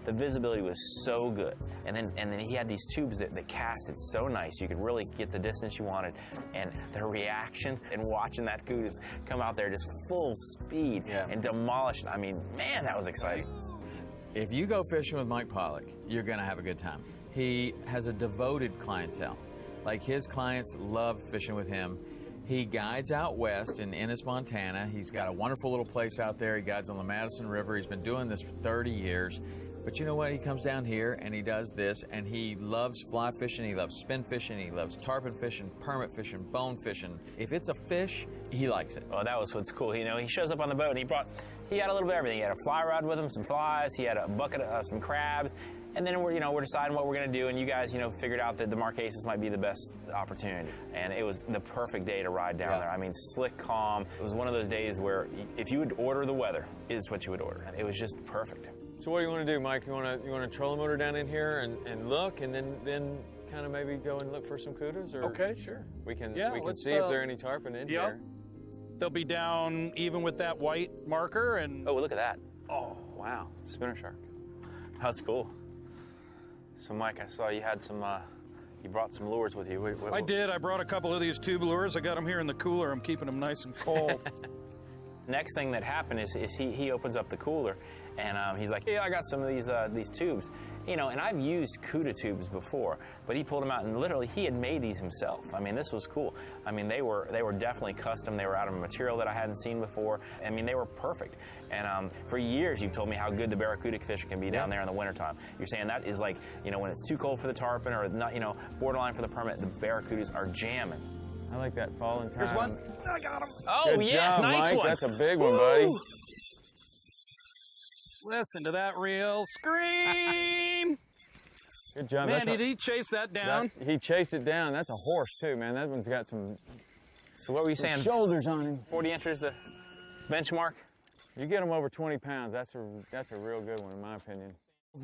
The visibility was so good, and then he had these tubes that casted so nice. You could really get the distance you wanted, and the reaction and watching that Cuda come out there just full speed and demolish. I mean, man, that was exciting. If you go fishing with Mike Pollack, you're going to have a good time. He has a devoted clientele. Like, his clients love fishing with him. He guides out west in Ennis, Montana. He's got a wonderful little place out there. He guides on the Madison River. He's been doing this for 30 years. But you know what? He comes down here and he does this, and he loves fly fishing, he loves spin fishing, he loves tarpon fishing, permit fishing, bone fishing. If it's a fish, he likes it. Well, that was what's cool. You know, he shows up on the boat and he had a little bit of everything. He had a fly rod with him, some flies, he had a bucket of some crabs, and then we're deciding what we're going to do, and you guys, figured out that the Marquesas might be the best opportunity. And it was the perfect day to ride down there. I mean, slick, calm. It was one of those days where if you would order the weather, it's what you would order. It was just perfect. So what do you want to do, Mike? You want to trolling motor down in here and look, and then kind of maybe go and look for some Cudas? Or okay, sure. We can see if there are any tarpon in here. They'll be down even with that white marker. And oh, look at that. Oh, wow. Spinner shark. That's cool. So, Mike, I saw you had some, you brought some lures with you. I did. I brought a couple of these tube lures. I got them here in the cooler. I'm keeping them nice and cold. Next thing that happened is he opens up the cooler, and he's like, "Yeah, I got some of these tubes." And I've used Cuda tubes before, but he pulled them out, and literally he had made these himself. I mean, this was cool. I mean, they were definitely custom. They were out of a material that I hadn't seen before. I mean, they were perfect. And for years, you've told me how good the barracuda fishing can be down there in the wintertime. You're saying that is like, when it's too cold for the tarpon or not, borderline for the permit, the barracudas are jamming. I like that falling time. Here's one. I got him. Oh, good yes, job, nice Mike. one. That's a big one, buddy. Listen to that reel scream. Good job. Man, did he chase that down? He chased it down. That's a horse, too, man. That one's got some So what were you saying? shoulders on him. 40 inches the benchmark? You get them over 20 pounds, that's a real good one, in my opinion.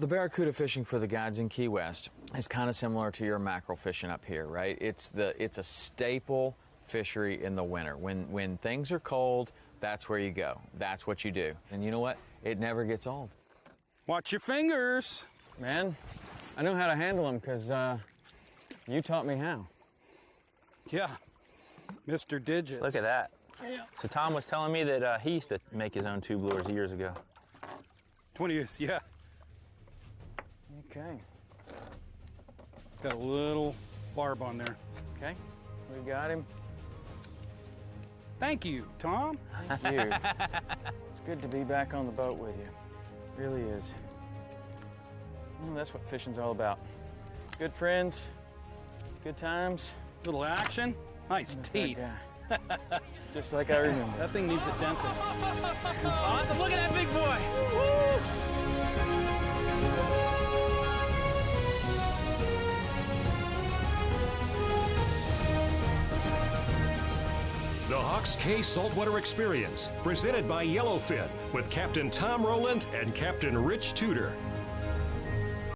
The barracuda fishing for the guides in Key West is kind of similar to your mackerel fishing up here, right? It's a staple fishery in the winter. When things are cold, that's where you go. That's what you do. And you know what? It never gets old. Watch your fingers. Man, I know how to handle them because you taught me how. Yeah, Mr. Digits. Look at that. So Tom was telling me that he used to make his own tube lures years ago. 20 years, yeah. Okay. Got a little barb on there. Okay, we got him. Thank you, Tom. Thank you. It's good to be back on the boat with you. It really is. Well, that's what fishing's all about. Good friends, good times. Little action. Nice teeth. Just like I remember. That thing needs a dentist. Awesome, look at that big boy. The Hawks Cay Saltwater Experience, presented by Yellowfin, with Captain Tom Rowland and Captain Rich Tudor.